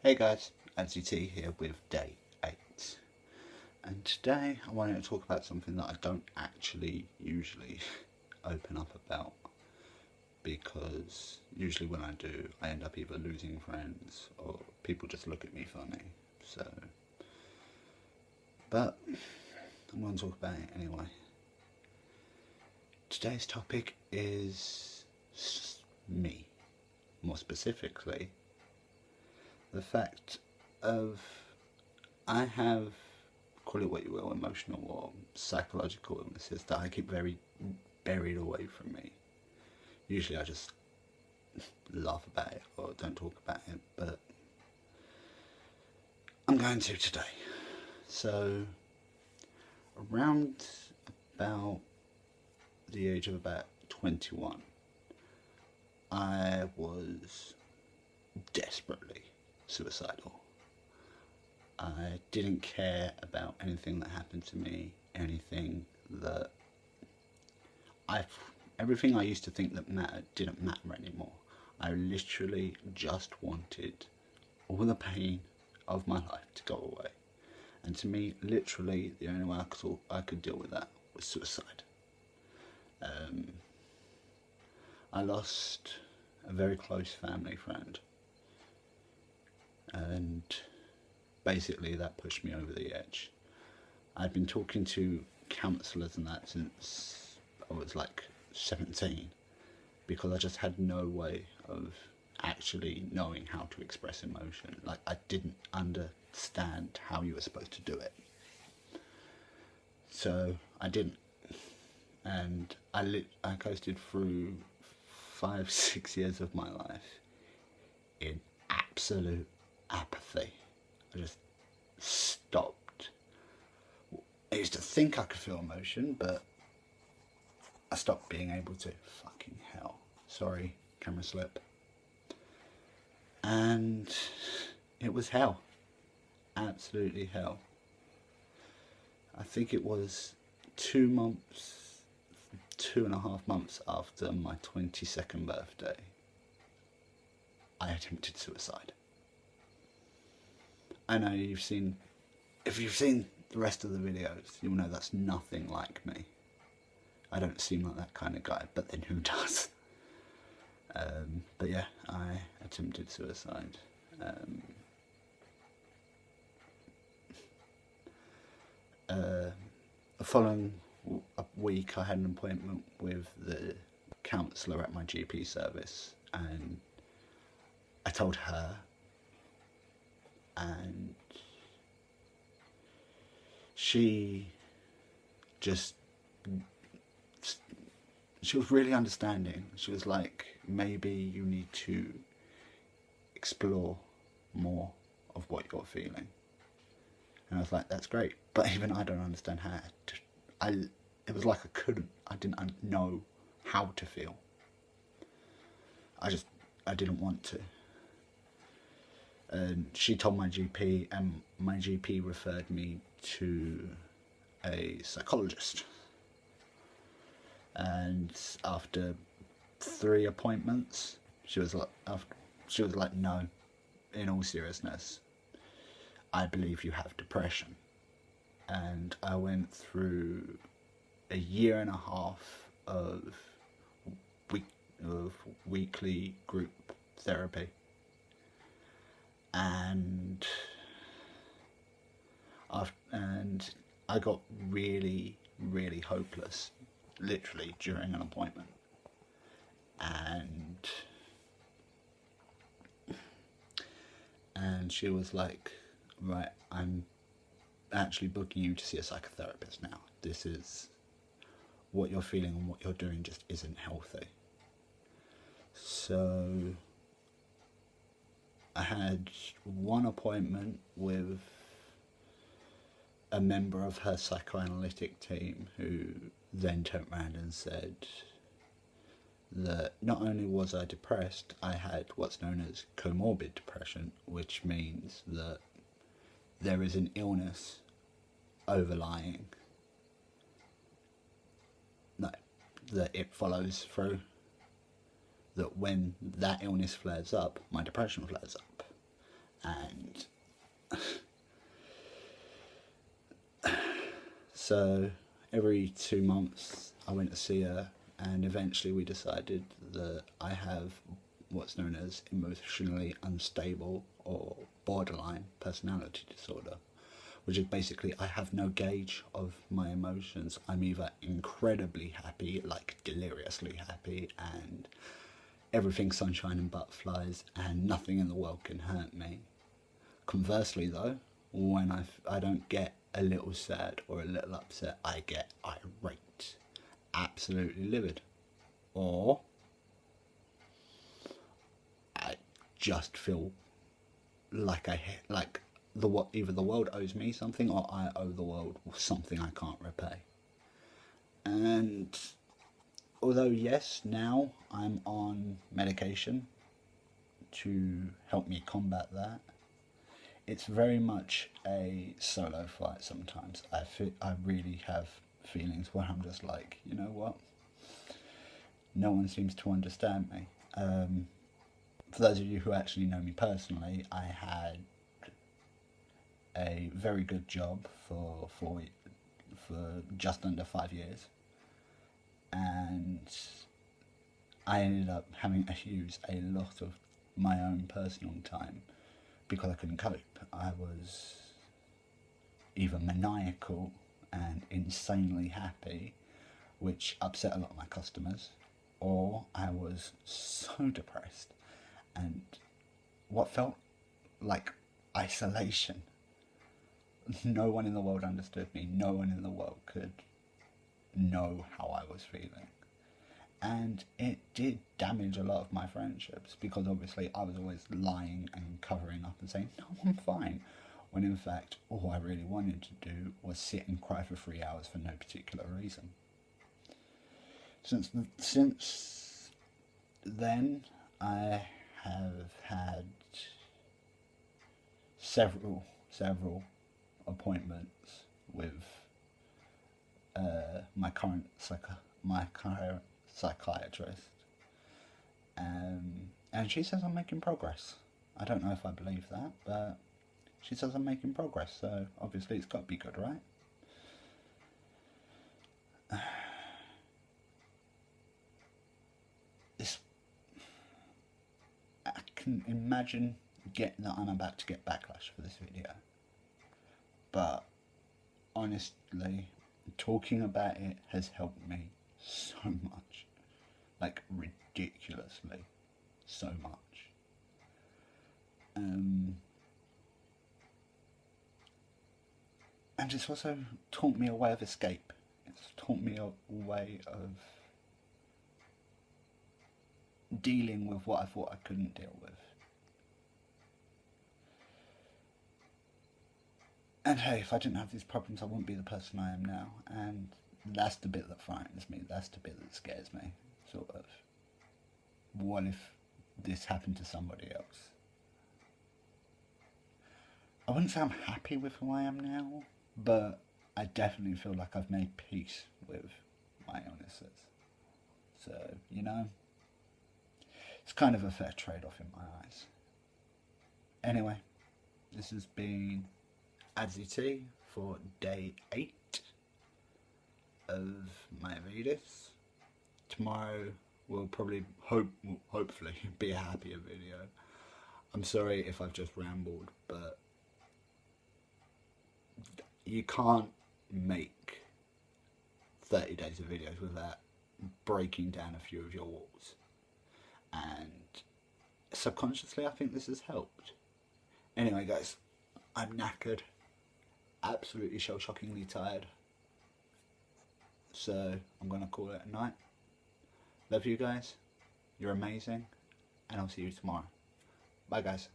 Hey guys, NCT here with day 8, and today I wanted to talk about something that I don't actually usually open up about, because usually when I do I end up either losing friends or people just look at me funny, but I'm going to talk about it anyway. Today's topic is me, more specifically the fact of I have, call it what you will, emotional or psychological illnesses that I keep very buried away from me. Usually I just laugh about it or don't talk about it, but I'm going to today. So around about the age of about 21, I was desperately suicidal. I didn't care about anything that happened to me, everything I used to think that mattered didn't matter anymore. I literally just wanted all the pain of my life to go away. And to me, literally, the only way I could deal with that was suicide. I lost a very close family friend, and basically that pushed me over the edge. I'd been talking to counsellors and that since I was like 17, because I just had no way of actually knowing how to express emotion. Like, I didn't understand how you were supposed to do it, so I didn't, and I coasted through 5-6 years of my life in absolute apathy. I just stopped. I used to think I could feel emotion, but I stopped being able to. Fucking hell. Sorry, camera slip. And it was hell. Absolutely hell. I think it was 2.5 months after my 22nd birthday, I attempted suicide. I know if you've seen the rest of the videos, you'll know that's nothing like me. I don't seem like that kind of guy, but then who does? But yeah, I attempted suicide. The following week I had an appointment with the counsellor at my GP service, and I told her, and she was really understanding. She was like, maybe you need to explore more of what you're feeling. And I was like, that's great, but even I don't understand how to. It was like I didn't know how to feel. I didn't want to. And she told my GP, and my GP referred me to a psychologist. And after 3 appointments, she was like, no, in all seriousness, I believe you have depression. And I went through a 1.5 years of weekly group therapy, and I got really, really hopeless, literally during an appointment. And she was like, right, I'm actually booking you to see a psychotherapist now. This is what you're feeling, and what you're doing just isn't healthy. So I had one appointment with a member of her psychoanalytic team, who then turned around and said that not only was I depressed, I had what's known as comorbid depression, which means that there is an illness overlying that it follows through, that when that illness flares up, my depression flares up. And so every 2 months I went to see her, and eventually we decided that I have what's known as emotionally unstable or borderline personality disorder, which is basically I have no gauge of my emotions. I'm either incredibly happy, like deliriously happy, and everything's sunshine and butterflies, and nothing in the world can hurt me. Conversely, though, when I don't get a little sad or a little upset, I get irate, absolutely livid, or I just feel like either the world owes me something or I owe the world something I can't repay. And although yes, now I'm on medication to help me combat that, it's very much a solo fight sometimes. I really have feelings where I'm just like, you know what? No one seems to understand me. For those of you who actually know me personally, I had a very good job for just under 5 years, and I ended up having to use a lot of my own personal time because I couldn't cope. I was either maniacal and insanely happy, which upset a lot of my customers, or I was so depressed and what felt like isolation. No one in the world understood me. No one in the world could know how I was feeling. And it did damage a lot of my friendships because obviously I was always lying and covering up and saying, no, I'm fine. When in fact, all I really wanted to do was sit and cry for 3 hours for no particular reason. Since then, I have had several appointments with my current psychiatrist, and she says I'm making progress. I don't know if I believe that, but she says I'm making progress, so obviously it's got to be good, right? I can imagine that I'm about to get backlash for this video, but honestly, talking about it has helped me so much, like ridiculously so much. And it's also taught me a way of escape. It's taught me a way of dealing with what I thought I couldn't deal with. And hey, if I didn't have these problems, I wouldn't be the person I am now. And that's the bit that frightens me. That's the bit that scares me. Sort of. What if this happened to somebody else? I wouldn't say I'm happy with who I am now, but I definitely feel like I've made peace with my illnesses. So, you know, it's kind of a fair trade-off in my eyes. Anyway, this has been ADZT for day 8 of my VEDIS. Tomorrow will probably, hopefully, be a happier video. I'm sorry if I've just rambled, but you can't make 30 days of videos without breaking down a few of your walls. And subconsciously, I think this has helped. Anyway, guys, I'm knackered. Absolutely shell-shockingly tired. So, I'm going to call it a night. Love you guys. You're amazing. And I'll see you tomorrow. Bye, guys.